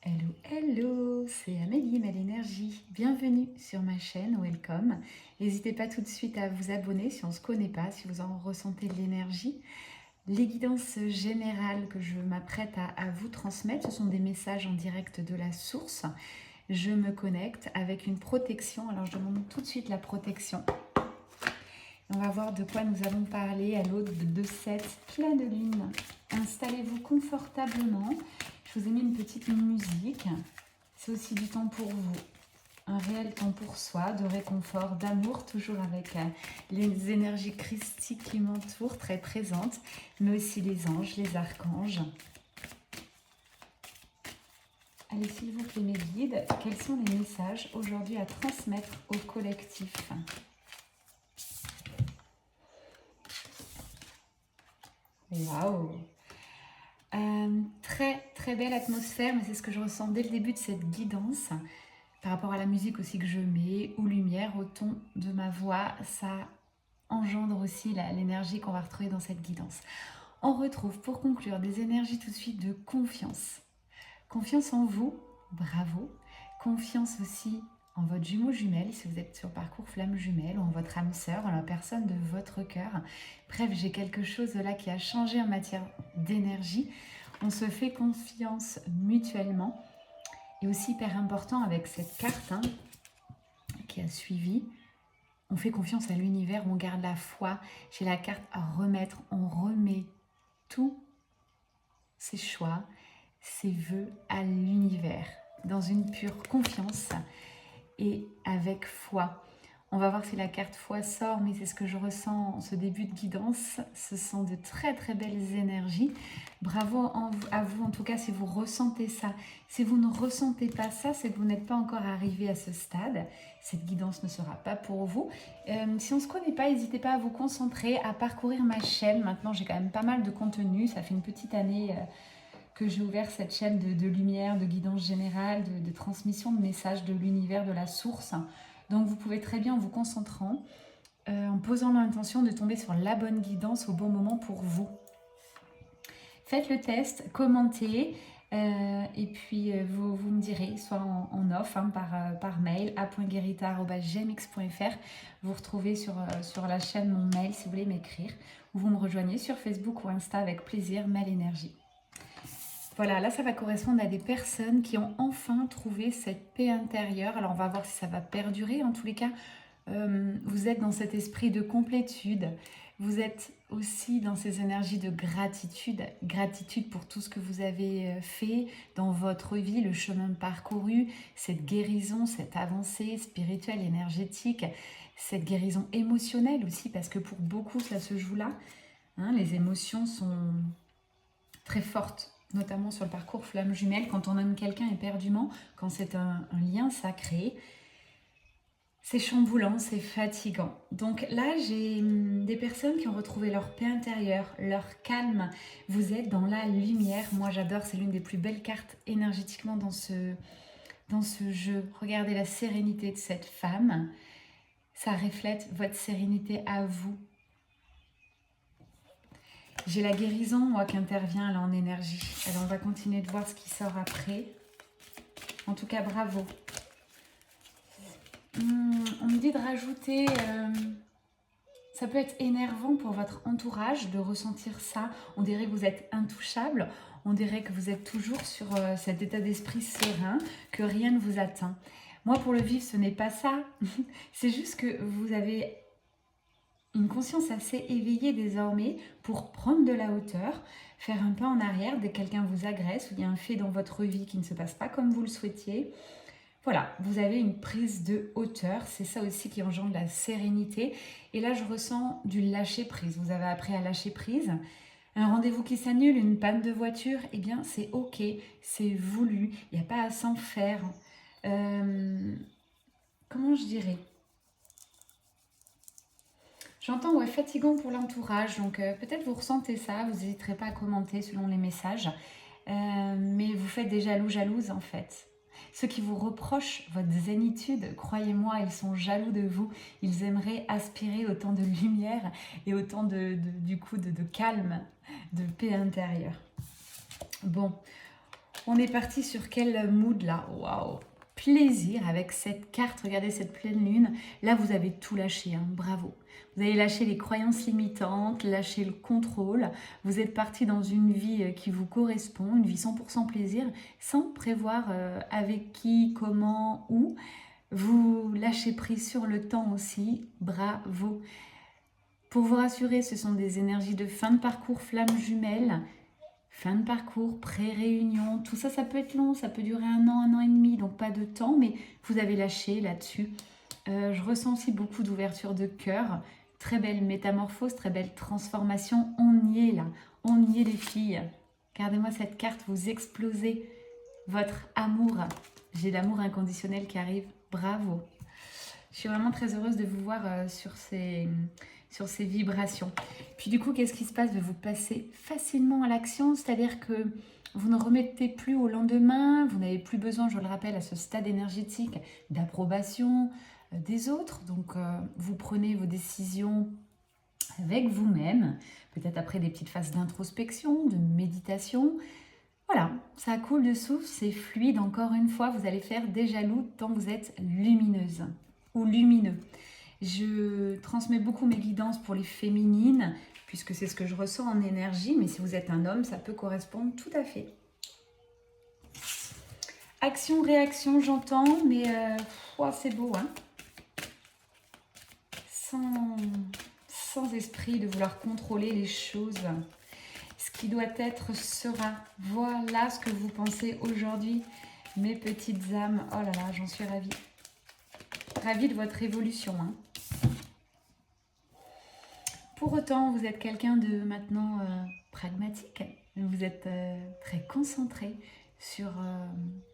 Hello, hello, c'est Amélie, Mel Énergie. Bienvenue sur ma chaîne, welcome. N'hésitez pas tout de suite à vous abonner si on ne se connaît pas, si vous en ressentez de l'énergie. Les guidances générales que je m'apprête à vous transmettre, ce sont des messages en direct de la source. Je me connecte avec une protection, alors je demande tout de suite la protection. On va voir de quoi nous allons parler à l'aube de cette pleine lune. Installez-vous confortablement. Je vous ai mis une petite musique. C'est aussi du temps pour vous. Un réel temps pour soi, de réconfort, d'amour, toujours avec les énergies christiques qui m'entourent, très présentes, mais aussi les anges, les archanges. Allez, s'il vous plaît, mes guides, quels sont les messages aujourd'hui à transmettre au collectif ? Waouh! Très belle atmosphère, mais c'est ce que je ressens dès le début de cette guidance. Par rapport à la musique aussi que je mets, ou lumière, au ton de ma voix, ça engendre aussi l'énergie qu'on va retrouver dans cette guidance. On retrouve pour conclure des énergies tout de suite de confiance. Confiance en vous, bravo. Confiance aussi en votre jumeau jumelle, si vous êtes sur parcours flamme jumelle, ou en votre âme sœur, en la personne de votre cœur. Bref, j'ai quelque chose là qui a changé en matière d'énergie. On se fait confiance mutuellement. Et aussi hyper important avec cette carte qui a suivi, on fait confiance à l'univers, on garde la foi. J'ai la carte à remettre, on remet tous ses choix, ses vœux à l'univers, dans une pure confiance et avec foi. On va voir si la carte foi sort, mais c'est ce que je ressens en ce début de guidance. Ce sont de très belles énergies. Bravo à vous, en tout cas, si vous ressentez ça. Si vous ne ressentez pas ça, c'est que vous n'êtes pas encore arrivé à ce stade. Cette guidance ne sera pas pour vous. Si on ne se connaît pas, n'hésitez pas à vous concentrer, à parcourir ma chaîne. Maintenant, j'ai quand même pas mal de contenu. Ça fait une petite année que j'ai ouvert cette chaîne de lumière, de guidance générale, de transmission de messages de l'univers, de la source. Donc vous pouvez très bien, en vous concentrant, en posant l'intention de tomber sur la bonne guidance au bon moment pour vous. Faites le test, commentez, et puis vous me direz, soit en off, par mail, a.guerita@gmx.fr. Vous retrouvez sur la chaîne mon mail si vous voulez m'écrire, ou vous me rejoignez sur Facebook ou Insta avec plaisir, Mel Énergie. Voilà, là ça va correspondre à des personnes qui ont enfin trouvé cette paix intérieure. Alors on va voir si ça va perdurer. En tous les cas, vous êtes dans cet esprit de complétude. Vous êtes aussi dans ces énergies de gratitude. Gratitude pour tout ce que vous avez fait dans votre vie, le chemin parcouru, cette guérison, cette avancée spirituelle, énergétique, cette guérison émotionnelle aussi, parce que pour beaucoup ça se joue là. Les émotions sont très fortes, notamment sur le parcours flamme jumelle, quand on aime quelqu'un éperdument, quand c'est un lien sacré, c'est chamboulant, c'est fatigant. Donc là, j'ai des personnes qui ont retrouvé leur paix intérieure, leur calme. Vous êtes dans la lumière. Moi, j'adore, c'est l'une des plus belles cartes énergétiquement dans ce jeu. Regardez la sérénité de cette femme. Ça reflète votre sérénité à vous. J'ai la guérison, moi, qui intervient là en énergie. Alors, on va continuer de voir ce qui sort après. En tout cas, bravo. On me dit de rajouter... ça peut être énervant pour votre entourage de ressentir ça. On dirait que vous êtes intouchable. On dirait que vous êtes toujours sur cet état d'esprit serein, que rien ne vous atteint. Moi, pour le vivre, ce n'est pas ça. C'est juste que vous avez une conscience assez éveillée désormais pour prendre de la hauteur, faire un pas en arrière dès que quelqu'un vous agresse ou il y a un fait dans votre vie qui ne se passe pas comme vous le souhaitiez. Voilà, vous avez une prise de hauteur, c'est ça aussi qui engendre la sérénité. Et là, je ressens du lâcher-prise. Vous avez appris à lâcher prise. Un rendez-vous qui s'annule, une panne de voiture, eh bien, c'est ok, c'est voulu. Il n'y a pas à s'en faire. Comment je dirais ? J'entends, ouais, fatigant pour l'entourage, donc peut-être vous ressentez ça, vous n'hésiterez pas à commenter selon les messages, mais vous faites des jalouses en fait. Ceux qui vous reprochent votre zénitude, croyez-moi, ils sont jaloux de vous, ils aimeraient aspirer autant de lumière et autant du coup de calme, de paix intérieure. Bon, On est parti sur quel mood là? Waouh! Plaisir avec cette carte, regardez cette pleine lune. Là, vous avez tout lâché, hein, bravo. Vous avez lâché les croyances limitantes, lâché le contrôle. Vous êtes parti dans une vie qui vous correspond, une vie 100% plaisir, sans prévoir avec qui, comment, où. Vous lâchez prise sur le temps aussi, bravo. Pour vous rassurer, ce sont des énergies de fin de parcours flamme jumelle. Fin de parcours, pré-réunion, tout ça, ça peut être long, ça peut durer 1 an et demi, donc pas de temps, mais vous avez lâché là-dessus. Je ressens aussi beaucoup d'ouverture de cœur, très belle métamorphose, très belle transformation. On y est là, on y est les filles. Regardez-moi cette carte, vous explosez votre amour. J'ai l'amour inconditionnel qui arrive, bravo. Je suis vraiment très heureuse de vous voir sur ces vibrations. Puis du coup, qu'est-ce qui se passe? Vous passez facilement à l'action, c'est-à-dire que vous ne remettez plus au lendemain, vous n'avez plus besoin, je le rappelle, à ce stade énergétique d'approbation des autres. Donc, vous prenez vos décisions avec vous-même, peut-être après des petites phases d'introspection, de méditation. Voilà, ça coule de souffle, c'est fluide. Encore une fois, vous allez faire des jaloux tant vous êtes lumineuse ou lumineux. Je transmets beaucoup mes guidances pour les féminines, puisque c'est ce que je ressens en énergie, mais si vous êtes un homme, ça peut correspondre tout à fait. Action, réaction, j'entends, mais c'est beau, hein. Sans esprit de vouloir contrôler les choses. Ce qui doit être sera. Voilà ce que vous pensez aujourd'hui, mes petites âmes. Oh là là, j'en suis ravie. Ravie de votre évolution, hein. Pour autant, vous êtes quelqu'un de maintenant pragmatique. Vous êtes très concentré sur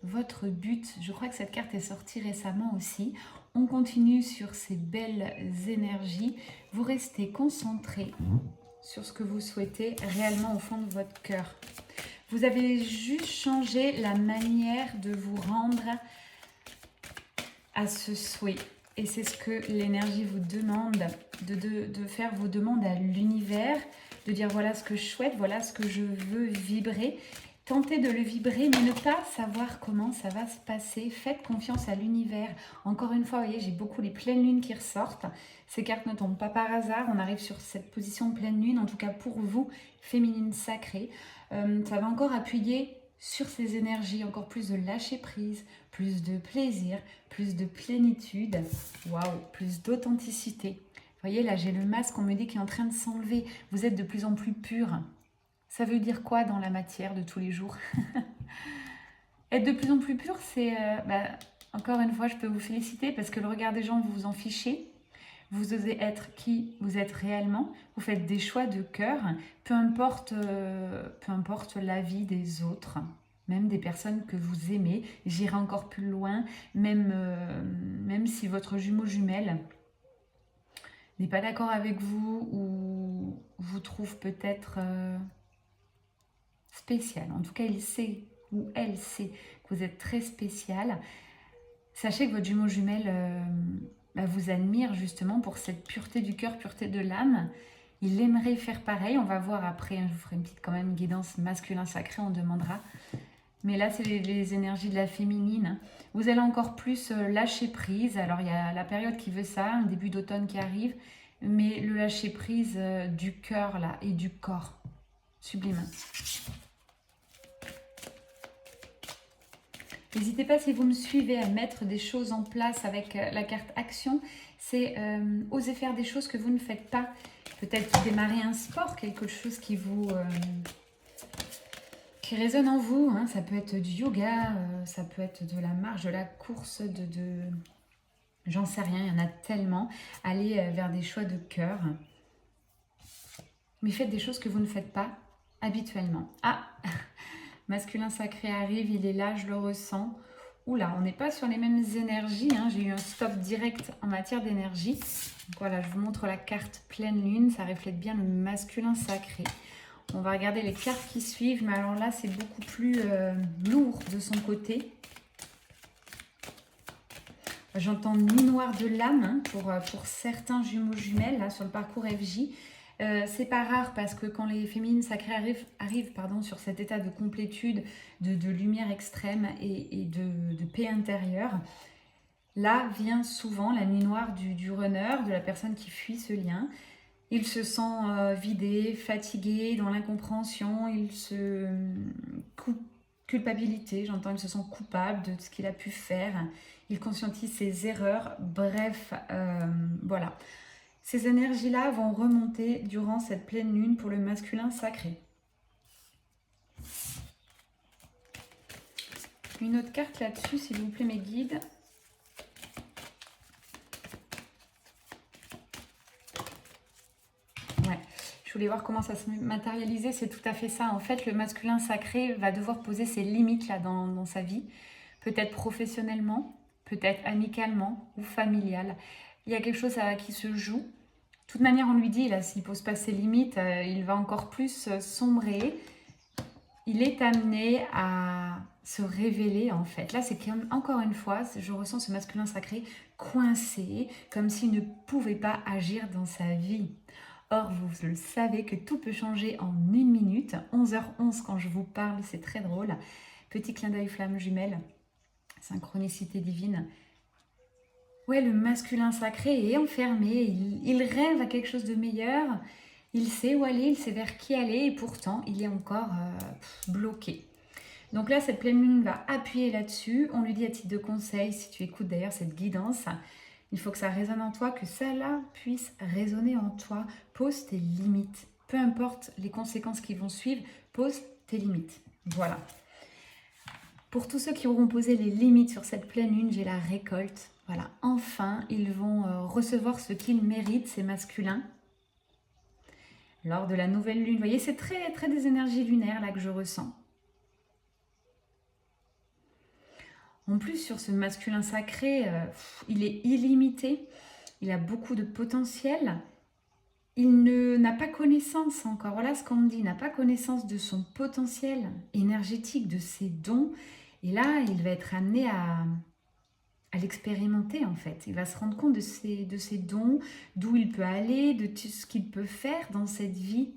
votre but. Je crois que cette carte est sortie récemment aussi. On continue sur ces belles énergies. Vous restez concentré sur ce que vous souhaitez réellement au fond de votre cœur. Vous avez juste changé la manière de vous rendre à ce souhait. Et c'est ce que l'énergie vous demande, de faire vos demandes à l'univers, de dire voilà ce que je souhaite, voilà ce que je veux vibrer. Tentez de le vibrer, mais ne pas savoir comment ça va se passer. Faites confiance à l'univers. Encore une fois, vous voyez, j'ai beaucoup les pleines lunes qui ressortent. Ces cartes ne tombent pas par hasard. On arrive sur cette position de pleine lune, en tout cas pour vous, féminine sacrée. Ça va encore appuyer sur ces énergies, encore plus de lâcher prise, plus de plaisir, plus de plénitude, waouh, plus d'authenticité. Vous voyez, là, j'ai le masque, on me dit, qui est en train de s'enlever. Vous êtes de plus en plus pur. Ça veut dire quoi dans la matière de tous les jours? Être de plus en plus pur, c'est... encore une fois, je peux vous féliciter parce que le regard des gens, vous vous en fichez. Vous osez être qui vous êtes réellement. Vous faites des choix de cœur, peu importe l'avis des autres, même des personnes que vous aimez. J'irai encore plus loin, même si votre jumeau jumelle n'est pas d'accord avec vous ou vous trouve peut-être spécial. En tout cas, il sait ou elle sait que vous êtes très spécial. Sachez que votre jumeau jumelle vous admire justement pour cette pureté du cœur, pureté de l'âme. Il aimerait faire pareil. On va voir après, je vous ferai une petite quand même guidance masculin sacré, on demandera. Mais là, c'est les énergies de la féminine. Vous allez encore plus lâcher prise. Alors, il y a la période qui veut ça, un début d'automne qui arrive. Mais le lâcher prise du cœur là et du corps. Sublime. N'hésitez pas, si vous me suivez, à mettre des choses en place avec la carte action. C'est oser faire des choses que vous ne faites pas. Peut-être démarrer un sport, quelque chose qui vous... qui résonne en vous. Hein. Ça peut être du yoga, ça peut être de la marche, de la course, j'en sais rien, il y en a tellement. Allez vers des choix de cœur. Mais faites des choses que vous ne faites pas habituellement. Ah, masculin sacré arrive, il est là, je le ressens. Oula, on n'est pas sur les mêmes énergies. Hein. J'ai eu un stop direct en matière d'énergie. Donc voilà, je vous montre la carte pleine lune. Ça reflète bien le masculin sacré. On va regarder les cartes qui suivent. Mais alors là, c'est beaucoup plus lourd de son côté. J'entends nuit noire de l'âme hein, pour certains jumeaux jumelles là, sur le parcours FJ. C'est pas rare parce que quand les féminines sacrées arrivent sur cet état de complétude, de lumière extrême et de paix intérieure, là vient souvent la nuit noire du runner, de la personne qui fuit ce lien. Il se sent vidé, fatigué, dans l'incompréhension, il se culpabilité, j'entends, il se sent coupable de ce qu'il a pu faire, il conscientise ses erreurs, bref, voilà. Ces énergies-là vont remonter durant cette pleine lune pour le masculin sacré. Une autre carte là-dessus, s'il vous plaît, mes guides. Ouais, je voulais voir comment ça se matérialisait, c'est tout à fait ça. En fait, le masculin sacré va devoir poser ses limites là dans sa vie, peut-être professionnellement, peut-être amicalement ou familial. Il y a quelque chose qui se joue. De toute manière, on lui dit, là, s'il ne pose pas ses limites, il va encore plus sombrer. Il est amené à se révéler, en fait. Là, c'est comme, encore une fois, je ressens ce masculin sacré coincé, comme s'il ne pouvait pas agir dans sa vie. Or, vous le savez que tout peut changer en 1 minute. 11h11 quand je vous parle, c'est très drôle. Petit clin d'œil flamme jumelle, synchronicité divine. Ouais, le masculin sacré est enfermé, il rêve à quelque chose de meilleur, il sait où aller, il sait vers qui aller et pourtant il est encore bloqué. Donc là, cette pleine lune va appuyer là-dessus. On lui dit à titre de conseil, si tu écoutes d'ailleurs cette guidance, il faut que ça résonne en toi, que ça là puisse résonner en toi. Pose tes limites, peu importe les conséquences qui vont suivre, pose tes limites. Voilà. Pour tous ceux qui auront posé les limites sur cette pleine lune, j'ai la récolte. Voilà, enfin, ils vont recevoir ce qu'ils méritent, ces masculins. Lors de la nouvelle lune, vous voyez, c'est très, très des énergies lunaires là que je ressens. En plus, sur ce masculin sacré, il est illimité. Il a beaucoup de potentiel. Il n'a pas connaissance encore. Voilà ce qu'on me dit. Il n'a pas connaissance de son potentiel énergétique, de ses dons. Et là, il va être amené à l'expérimenter en fait. Il va se rendre compte de ses dons, d'où il peut aller, de tout ce qu'il peut faire dans cette vie.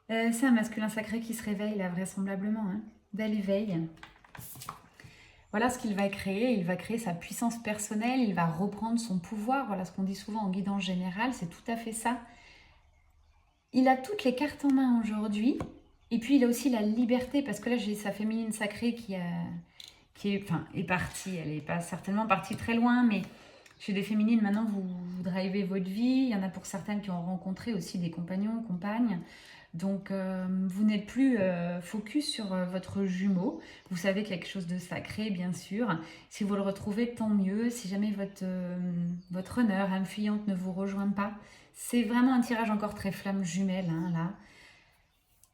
C'est un masculin sacré qui se réveille là vraisemblablement, hein. Bel éveil. Voilà ce qu'il va créer. Il va créer sa puissance personnelle, il va reprendre son pouvoir. Voilà ce qu'on dit souvent en guidance générale, c'est tout à fait ça. Il a toutes les cartes en main aujourd'hui. Et puis il a aussi la liberté, parce que là j'ai sa féminine sacrée qui est partie. Elle n'est pas certainement partie très loin, mais chez des féminines, maintenant, vous drivez votre vie. Il y en a pour certaines qui ont rencontré aussi des compagnons, compagnes. Donc, vous n'êtes plus focus sur votre jumeau. Vous savez quelque chose de sacré, bien sûr. Si vous le retrouvez, tant mieux. Si jamais votre runner, âme fuyante, ne vous rejoint pas, c'est vraiment un tirage encore très flamme jumelle, hein, là.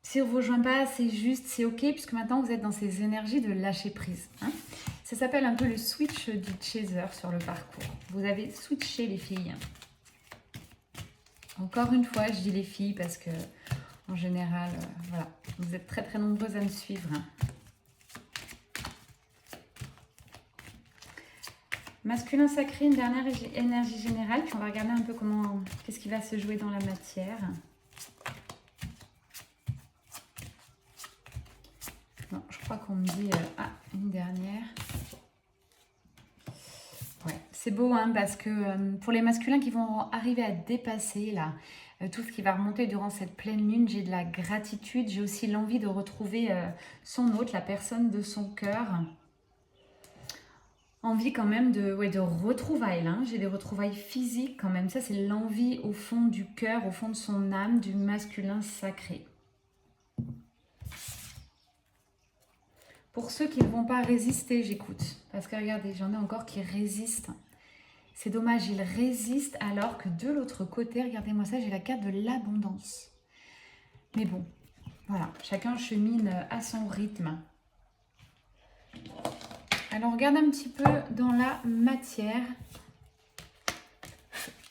Si on ne vous rejoint pas, c'est juste, c'est ok, puisque maintenant vous êtes dans ces énergies de lâcher prise. Hein. Ça s'appelle un peu le switch du chaser sur le parcours. Vous avez switché les filles. Encore une fois, je dis les filles parce que, en général, voilà, vous êtes très très nombreuses à me suivre. Hein. Masculin sacré, une dernière énergie générale, puis on va regarder un peu qu'est-ce qui va se jouer dans la matière. Non, je crois qu'on me dit une dernière. Ouais, c'est beau, hein, parce que pour les masculins qui vont arriver à dépasser là, tout ce qui va remonter durant cette pleine lune, j'ai de la gratitude, j'ai aussi l'envie de retrouver son hôte, la personne de son cœur. Envie quand même de retrouvailles, hein. J'ai des retrouvailles physiques quand même. Ça, c'est l'envie au fond du cœur, au fond de son âme, du masculin sacré. Pour ceux qui ne vont pas résister, j'écoute. Parce que regardez, j'en ai encore qui résistent. C'est dommage, ils résistent alors que de l'autre côté, regardez-moi ça, j'ai la carte de l'abondance. Mais bon, voilà, chacun chemine à son rythme. Alors, on regarde un petit peu dans la matière.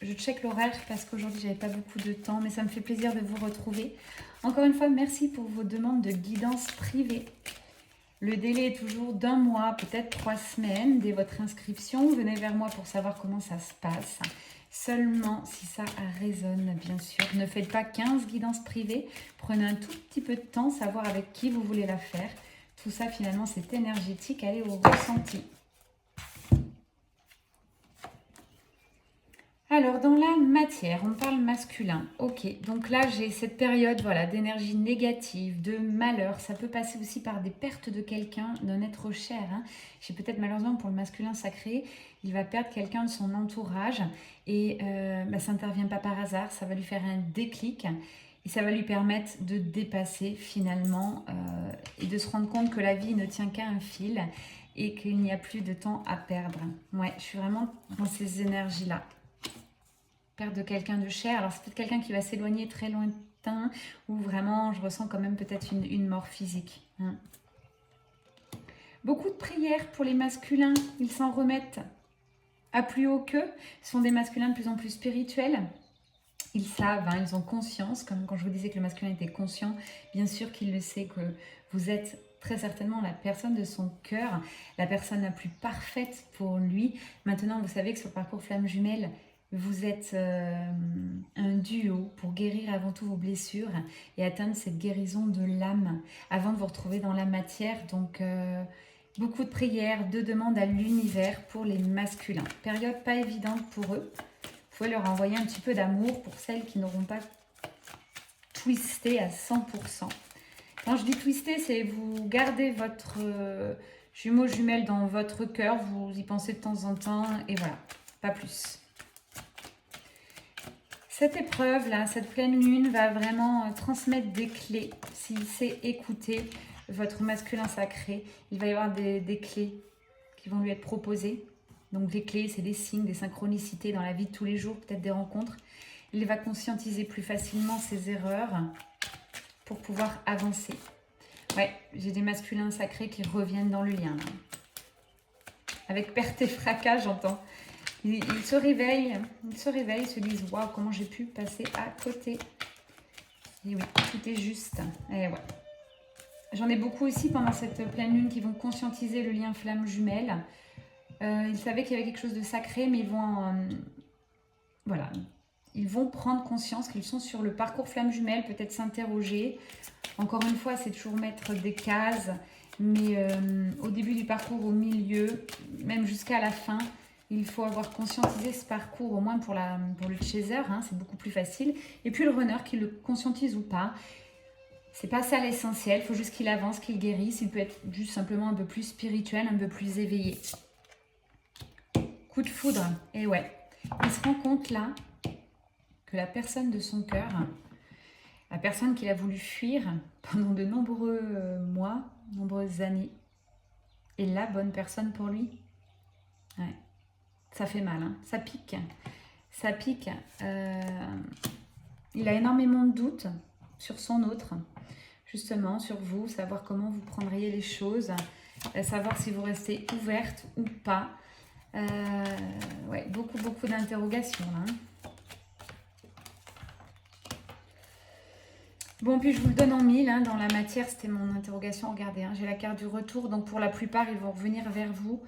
Je check l'horaire parce qu'aujourd'hui, j'avais pas beaucoup de temps, mais ça me fait plaisir de vous retrouver. Encore une fois, merci pour vos demandes de guidance privée. Le délai est toujours d'1 mois, peut-être 3 semaines dès votre inscription. Venez vers moi pour savoir comment ça se passe. seulement si ça résonne, bien sûr. Ne faites pas 15 guidances privées. Prenez un tout petit peu de temps, savoir avec qui vous voulez la faire. Tout ça, finalement, c'est énergétique. Allez au ressenti. Alors, dans la matière, on parle masculin. Ok, donc là, j'ai cette période voilà, d'énergie négative, de malheur. Ça peut passer aussi par des pertes de quelqu'un, d'un être cher. Hein. J'ai peut-être malheureusement pour le masculin sacré, il va perdre quelqu'un de son entourage. Et ça n'intervient pas par hasard, ça va lui faire un déclic. Et ça va lui permettre de dépasser finalement et de se rendre compte que la vie ne tient qu'à un fil et qu'il n'y a plus de temps à perdre. Ouais, je suis vraiment dans ces énergies-là. Perte de quelqu'un de cher. Alors c'est peut-être quelqu'un qui va s'éloigner très lointain ou vraiment je ressens quand même peut-être une mort physique. Hein. Beaucoup de prières pour les masculins. Ils s'en remettent à plus haut qu'eux. Ce sont des masculins de plus en plus spirituels. Ils savent, hein, ils ont conscience, comme quand je vous disais que le masculin était conscient, bien sûr qu'il le sait que vous êtes très certainement la personne de son cœur, la personne la plus parfaite pour lui. Maintenant, vous savez que sur le parcours Flamme Jumelle, vous êtes un duo pour guérir avant tout vos blessures et atteindre cette guérison de l'âme avant de vous retrouver dans la matière. Donc, beaucoup de prières, de demandes à l'univers pour les masculins. Période pas évidente pour eux. Vous pouvez leur envoyer un petit peu d'amour pour celles qui n'auront pas twisté à 100%. Quand je dis twister, c'est vous gardez votre jumeau jumelle dans votre cœur, vous y pensez de temps en temps et voilà, pas plus. Cette épreuve-là, cette pleine lune va vraiment transmettre des clés. S'il sait écouter votre masculin sacré, il va y avoir des clés qui vont lui être proposées. Donc des clés, c'est des signes, des synchronicités dans la vie de tous les jours, peut-être des rencontres. Il va conscientiser plus facilement ses erreurs pour pouvoir avancer. Ouais, j'ai des masculins sacrés qui reviennent dans le lien. Là. Avec perte et fracas, j'entends. Ils se réveillent, ils se disent « Waouh, comment j'ai pu passer à côté ?» Et oui, tout est juste. Et ouais. J'en ai beaucoup aussi pendant cette pleine lune qui vont conscientiser le lien flamme jumelle. Ils savaient qu'il y avait quelque chose de sacré, mais ils vont prendre conscience qu'ils sont sur le parcours flamme jumelle, peut-être s'interroger. Encore une fois, c'est toujours mettre des cases, mais au début du parcours, au milieu, même jusqu'à la fin, il faut avoir conscientisé ce parcours, au moins pour le chaser, hein, c'est beaucoup plus facile. Et puis le runner, qu'il le conscientise ou pas, c'est pas ça l'essentiel, il faut juste qu'il avance, qu'il guérisse. Il peut être juste simplement un peu plus spirituel, un peu plus éveillé. Coup de foudre, et ouais, il se rend compte là que la personne de son cœur, la personne qu'il a voulu fuir pendant de nombreux mois, nombreuses années, est la bonne personne pour lui. Ouais. Ça fait mal, hein. Ça pique. Ça pique. Il a énormément de doutes sur son autre, justement, sur vous, savoir comment vous prendriez les choses, savoir si vous restez ouverte ou pas. Ouais, beaucoup d'interrogations là. Bon, puis je vous le donne en mille, hein, dans la matière, c'était mon interrogation. Regardez, hein, j'ai la carte du retour, donc pour la plupart, ils vont revenir vers vous,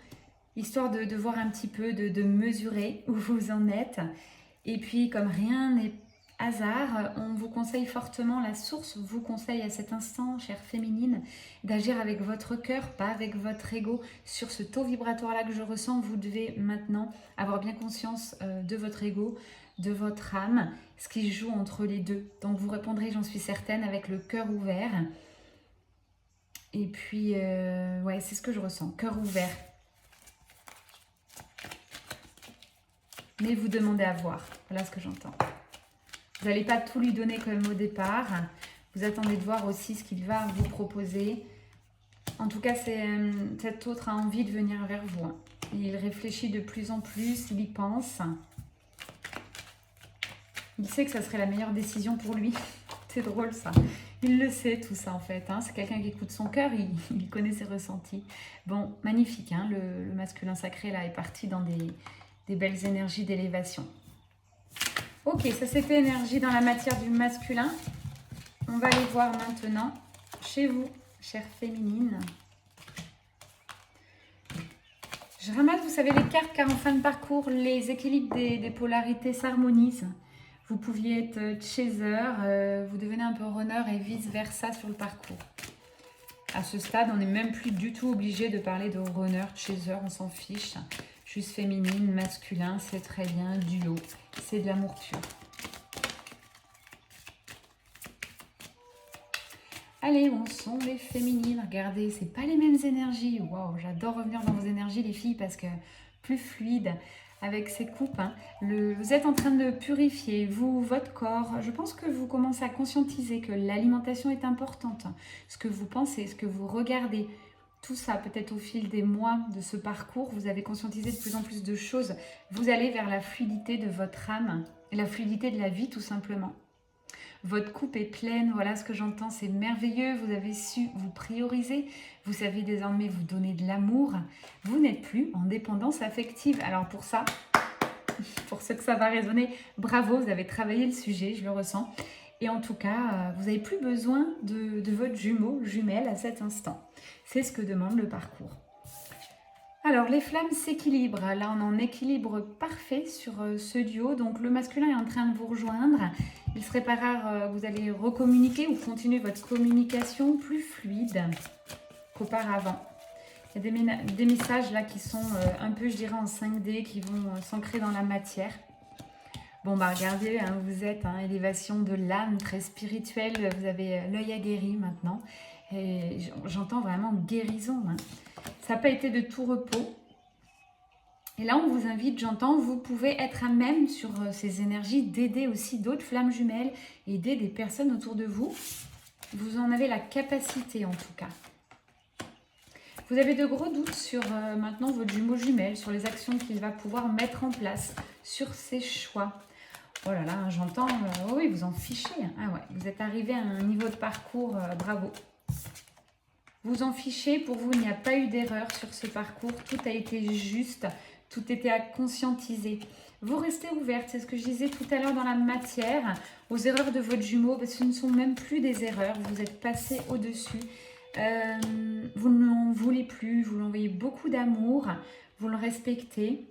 histoire de voir un petit peu, de mesurer où vous en êtes. Et puis, comme rien n'est hasard, on vous conseille fortement, la source vous conseille à cet instant, chère féminine, d'agir avec votre cœur, pas avec votre ego. Sur ce taux vibratoire-là que je ressens, vous devez maintenant avoir bien conscience de votre ego, de votre âme, ce qui se joue entre les deux. Donc vous répondrez, j'en suis certaine, avec le cœur ouvert. Et puis, ouais, c'est ce que je ressens, cœur ouvert. Mais vous demandez à voir, voilà ce que j'entends. Vous n'allez pas tout lui donner comme au départ. Vous attendez de voir aussi ce qu'il va vous proposer. En tout cas, cet autre a envie de venir vers vous. Hein. Il réfléchit de plus en plus, il y pense. Il sait que ça serait la meilleure décision pour lui. C'est drôle ça. Il le sait tout ça en fait. Hein. C'est quelqu'un qui écoute son cœur, il connaît ses ressentis. Bon, magnifique. Hein. Le masculin sacré là est parti dans des belles énergies d'élévation. Ok, ça c'était énergie dans la matière du masculin. On va aller voir maintenant chez vous, chère féminine. Je ramasse, vous savez, les cartes car en fin de parcours, les équilibres des polarités s'harmonisent. Vous pouviez être chaser, vous devenez un peu runner et vice-versa sur le parcours. À ce stade, on n'est même plus du tout obligé de parler de runner, chaser, on s'en fiche. Juste féminine, masculin, c'est très bien, duo, c'est de l'amour pur. Allez, où sont les féminines? Regardez, c'est pas les mêmes énergies. Waouh, j'adore revenir dans vos énergies, les filles, parce que plus fluide avec ces coupes. Hein. Vous êtes en train de purifier, vous, votre corps. Je pense que vous commencez à conscientiser que l'alimentation est importante. Ce que vous pensez, ce que vous regardez, tout ça, peut-être au fil des mois de ce parcours, vous avez conscientisé de plus en plus de choses. Vous allez vers la fluidité de votre âme, la fluidité de la vie, tout simplement. Votre coupe est pleine, voilà ce que j'entends, c'est merveilleux. Vous avez su vous prioriser, vous savez désormais vous donner de l'amour. Vous n'êtes plus en dépendance affective. Alors pour ça, pour ceux que ça va résonner, bravo, vous avez travaillé le sujet, je le ressens. Et en tout cas, vous n'avez plus besoin de votre jumeau, jumelle à cet instant. C'est ce que demande le parcours. Alors, les flammes s'équilibrent. Là, on est en équilibre parfait sur ce duo. Donc, le masculin est en train de vous rejoindre. Il serait pas rare, vous allez recommuniquer ou continuer votre communication plus fluide qu'auparavant. Il y a des messages là qui sont un peu, je dirais, en 5D, qui vont s'ancrer dans la matière. Bon, bah regardez, hein, vous êtes en élévation de l'âme, très spirituelle. Vous avez l'œil aguerri maintenant. Et j'entends vraiment guérison. Hein. Ça n'a pas été de tout repos. Et là, on vous invite, j'entends, vous pouvez être à même sur ces énergies d'aider aussi d'autres flammes jumelles, aider des personnes autour de vous. Vous en avez la capacité en tout cas. Vous avez de gros doutes sur maintenant votre jumeau jumelle, sur les actions qu'il va pouvoir mettre en place, sur ses choix. Oh là là, j'entends, oh oui, vous en fichez. Hein. Ah ouais, vous êtes arrivé à un niveau de parcours, bravo. Vous en fichez, pour vous, il n'y a pas eu d'erreur sur ce parcours. Tout a été juste, tout était à conscientiser. Vous restez ouverte, c'est ce que je disais tout à l'heure dans la matière, aux erreurs de votre jumeau. Ce ne sont même plus des erreurs, vous êtes passé au-dessus. Vous n'en voulez plus, vous lui envoyez beaucoup d'amour, vous le respectez.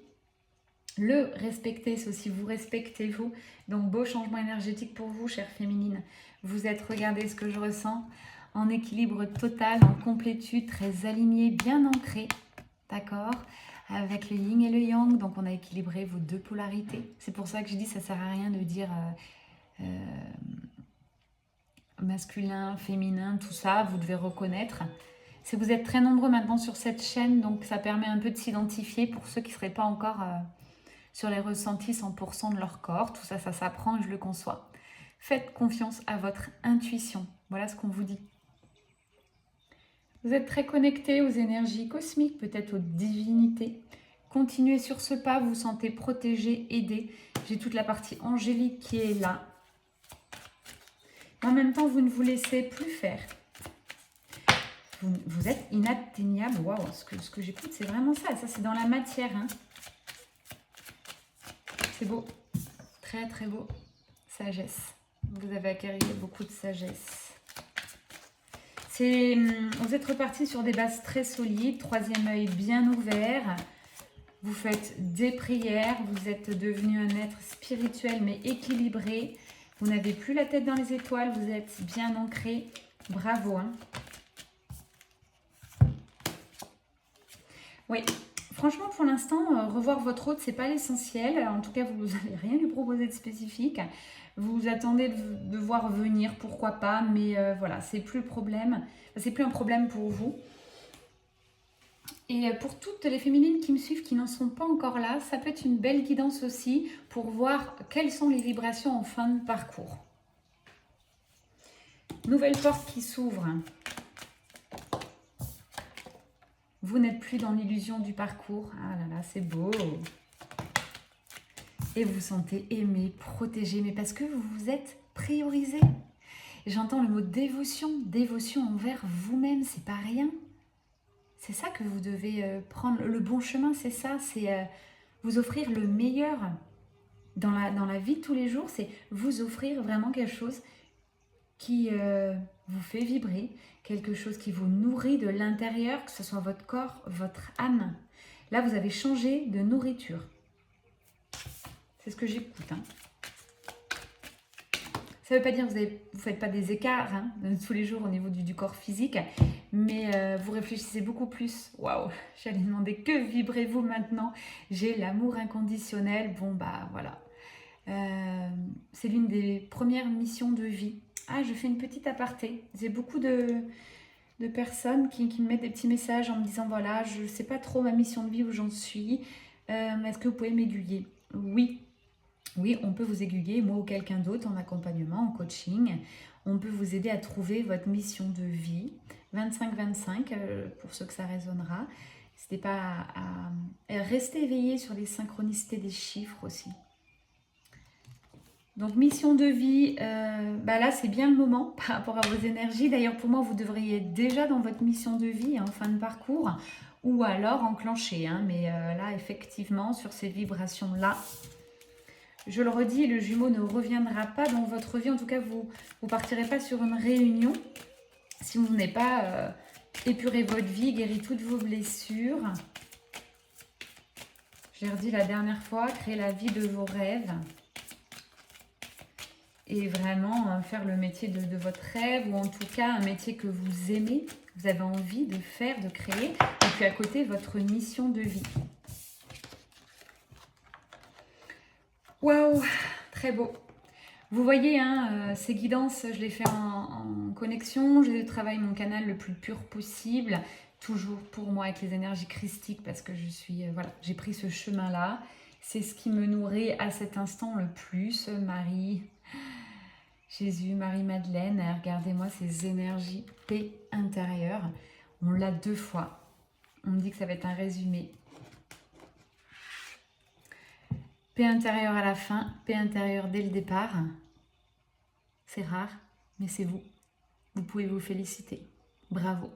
Le respecter, c'est aussi vous respectez vous. Donc, beau changement énergétique pour vous, chère féminine. Vous êtes, regardez ce que je ressens, en équilibre total, en complétude, très aligné, bien ancré, d'accord, avec le yin et le yang. Donc, on a équilibré vos deux polarités. C'est pour ça que je dis, ça ne sert à rien de dire masculin, féminin, tout ça, vous devez reconnaître. Si vous êtes très nombreux maintenant sur cette chaîne, donc ça permet un peu de s'identifier pour ceux qui ne seraient pas encore sur les ressentis 100% de leur corps. Tout ça, ça s'apprend et je le conçois. Faites confiance à votre intuition. Voilà ce qu'on vous dit. Vous êtes très connecté aux énergies cosmiques, peut-être aux divinités. Continuez sur ce pas, vous vous sentez protégé, aidé. J'ai toute la partie angélique qui est là. En même temps, vous ne vous laissez plus faire. Vous êtes inatteignable. Waouh, ce que j'écoute, c'est vraiment ça. Ça, c'est dans la matière. Hein. C'est beau. Très, très beau. Sagesse. Vous avez acquis beaucoup de sagesse. Vous êtes reparti sur des bases très solides. Troisième œil bien ouvert. Vous faites des prières. Vous êtes devenu un être spirituel mais équilibré. Vous n'avez plus la tête dans les étoiles. Vous êtes bien ancré. Bravo. Hein. Oui. Franchement, pour l'instant, revoir votre hôte, c'est pas l'essentiel. En tout cas, vous n'allez rien lui proposer de spécifique. Vous attendez de voir venir, pourquoi pas. Mais voilà, c'est plus le problème. C'est plus un problème pour vous. Et pour toutes les féminines qui me suivent, qui n'en sont pas encore là, ça peut être une belle guidance aussi pour voir quelles sont les vibrations en fin de parcours. Nouvelle porte qui s'ouvre. Vous n'êtes plus dans l'illusion du parcours. Ah là là, c'est beau. Et vous vous sentez aimé, protégé, mais parce que vous vous êtes priorisé. J'entends le mot dévotion, dévotion envers vous-même, c'est pas rien. C'est ça que vous devez prendre, le bon chemin, c'est ça, c'est vous offrir le meilleur dans la vie de tous les jours, c'est vous offrir vraiment quelque chose qui vous fait vibrer, quelque chose qui vous nourrit de l'intérieur, que ce soit votre corps, votre âme. Là, vous avez changé de nourriture. C'est ce que j'écoute. Hein. Ça ne veut pas dire que vous ne faites pas des écarts hein, tous les jours au niveau du corps physique, mais vous réfléchissez beaucoup plus. Waouh, j'allais demander que vibrez-vous maintenant. J'ai l'amour inconditionnel. Bon, bah voilà. C'est l'une des premières missions de vie. Ah, je fais une petite aparté. J'ai beaucoup de personnes qui me mettent des petits messages en me disant voilà, je ne sais pas trop ma mission de vie où j'en suis. Est-ce que vous pouvez m'aiguiller? Oui. Oui, on peut vous aiguiller, moi ou quelqu'un d'autre, en accompagnement, en coaching. On peut vous aider à trouver votre mission de vie. 25-25, pour ceux que ça résonnera. N'hésitez pas à rester éveillé sur les synchronicités des chiffres aussi. Donc, mission de vie, là, c'est bien le moment par rapport à vos énergies. D'ailleurs, pour moi, vous devriez être déjà dans votre mission de vie en fin de parcours ou alors enclencher. Hein. Mais là, effectivement, sur ces vibrations-là, je le redis, le jumeau ne reviendra pas dans votre vie. En tout cas, vous ne partirez pas sur une réunion si vous n'avez pas épuré votre vie, guéri toutes vos blessures. Je l'ai redit la dernière fois, créer la vie de vos rêves. Et vraiment faire le métier de votre rêve, ou en tout cas un métier que vous aimez, que vous avez envie de faire, de créer. Et puis à côté, votre mission de vie. Waouh, très beau. Vous voyez, hein, ces guidances, je les fais en connexion. Je travaille mon canal le plus pur possible, toujours pour moi avec les énergies christiques, parce que je suis, voilà, j'ai pris ce chemin-là. C'est ce qui me nourrit à cet instant le plus. Marie, Jésus, Marie-Madeleine, regardez-moi ces énergies paix intérieure. On l'a 2 fois. On me dit que ça va être un résumé. Paix intérieure à la fin, paix intérieure dès le départ. C'est rare, mais c'est vous. Vous pouvez vous féliciter. Bravo.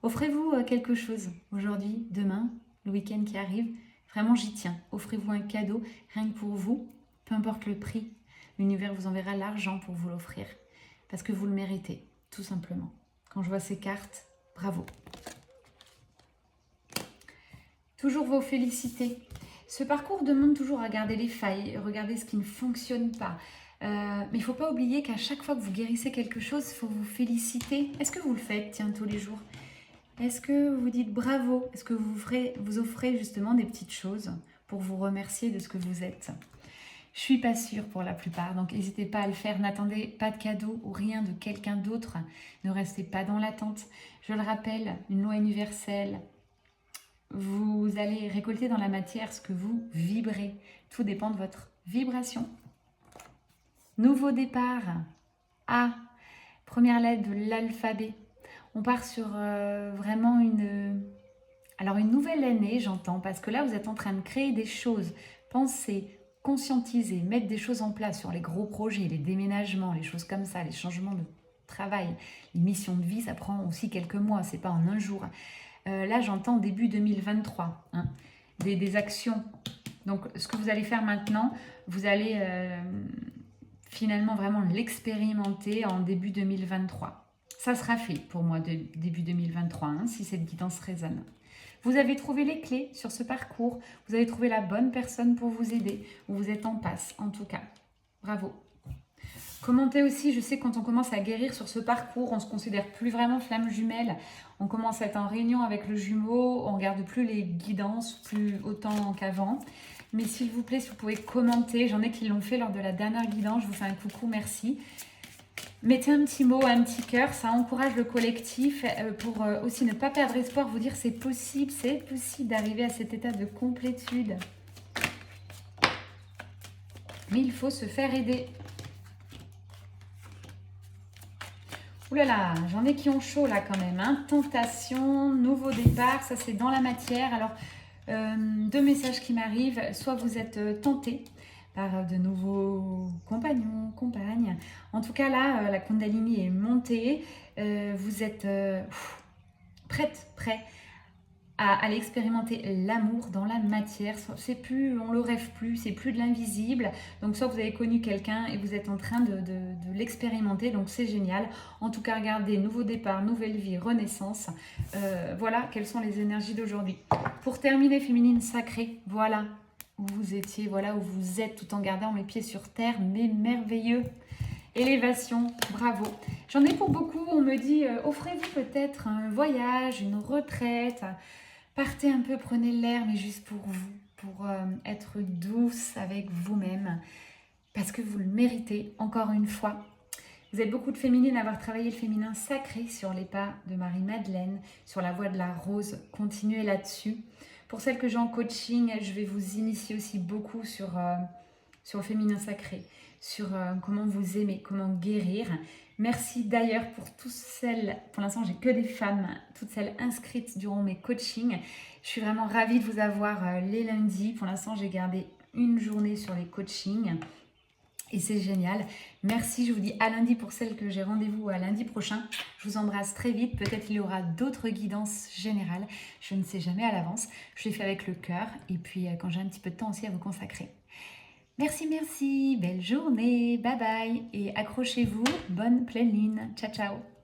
Offrez-vous quelque chose aujourd'hui, demain, le week-end qui arrive. Vraiment, j'y tiens. Offrez-vous un cadeau, rien que pour vous, peu importe le prix. L'univers vous enverra l'argent pour vous l'offrir. Parce que vous le méritez, tout simplement. Quand je vois ces cartes, bravo. Toujours vos félicités. Ce parcours demande toujours à regarder les failles, regarder ce qui ne fonctionne pas. Mais il ne faut pas oublier qu'à chaque fois que vous guérissez quelque chose, il faut vous féliciter. Est-ce que vous le faites, tiens, tous les jours? Est-ce que vous dites bravo? Est-ce que vous offrez justement des petites choses pour vous remercier de ce que vous êtes? Je ne suis pas sûre pour la plupart, donc n'hésitez pas à le faire. N'attendez pas de cadeau ou rien de quelqu'un d'autre. Ne restez pas dans l'attente. Je le rappelle, une loi universelle. Vous allez récolter dans la matière ce que vous vibrez. Tout dépend de votre vibration. Nouveau départ. A. Première lettre de l'alphabet. On part sur vraiment une nouvelle année, j'entends, parce que là, vous êtes en train de créer des choses. Pensez, conscientiser, mettre des choses en place sur les gros projets, les déménagements, les choses comme ça, les changements de travail, les missions de vie, ça prend aussi quelques mois, c'est pas en un jour. Là, j'entends début 2023, hein, des actions. Donc, ce que vous allez faire maintenant, vous allez finalement vraiment l'expérimenter en début 2023. Ça sera fait pour moi début 2023, hein, si cette guidance résonne. Vous avez trouvé les clés sur ce parcours. Vous avez trouvé la bonne personne pour vous aider. Vous êtes en passe, en tout cas. Bravo. Commentez aussi, je sais quand on commence à guérir sur ce parcours, on ne se considère plus vraiment flamme jumelle. On commence à être en réunion avec le jumeau, on ne regarde plus les guidances, plus autant qu'avant. Mais s'il vous plaît, si vous pouvez commenter, j'en ai qui l'ont fait lors de la dernière guidance, je vous fais un coucou, merci. Mettez un petit mot, un petit cœur, ça encourage le collectif pour aussi ne pas perdre espoir, vous dire c'est possible d'arriver à cet état de complétude. Mais il faut se faire aider. Ouh là là, j'en ai qui ont chaud là quand même. Hein. Tentation, nouveau départ, ça c'est dans la matière. Alors, 2 messages qui m'arrivent. Soit vous êtes tenté par de nouveaux compagnons, compagnes. En tout cas là, la Kundalini est montée. Vous êtes prêt à aller expérimenter l'amour dans la matière. C'est plus, on le rêve plus, c'est plus de l'invisible. Donc soit vous avez connu quelqu'un et vous êtes en train de l'expérimenter, donc c'est génial. En tout cas, regardez, nouveau départ, nouvelle vie, renaissance. Voilà quelles sont les énergies d'aujourd'hui. Pour terminer, féminine sacrée, voilà où vous étiez, voilà où vous êtes, tout en gardant les pieds sur terre, mais merveilleux. Élévation, bravo. J'en ai pour beaucoup, on me dit, offrez-vous peut-être un voyage, une retraite, partez un peu, prenez l'air, mais juste pour vous, pour être douce avec vous-même, parce que vous le méritez, encore une fois. Vous êtes beaucoup de féminines à avoir travaillé le féminin sacré sur les pas de Marie-Madeleine, sur la voie de la rose, continuez là-dessus. Pour celles que j'ai en coaching, je vais vous initier aussi beaucoup sur le féminin sacré, sur comment vous aimer, comment guérir. Merci d'ailleurs pour toutes celles, pour l'instant j'ai que des femmes, toutes celles inscrites durant mes coachings. Je suis vraiment ravie de vous avoir les lundis. Pour l'instant j'ai gardé une journée sur les coachings et c'est génial. Merci, je vous dis à lundi pour celles que j'ai rendez-vous à lundi prochain. Je vous embrasse très vite. Peut-être il y aura d'autres guidances générales. Je ne sais jamais à l'avance. Je les fais avec le cœur et puis quand j'ai un petit peu de temps aussi à vous consacrer. Merci, merci. Belle journée. Bye bye. Et accrochez-vous. Bonne pleine lune. Ciao, ciao.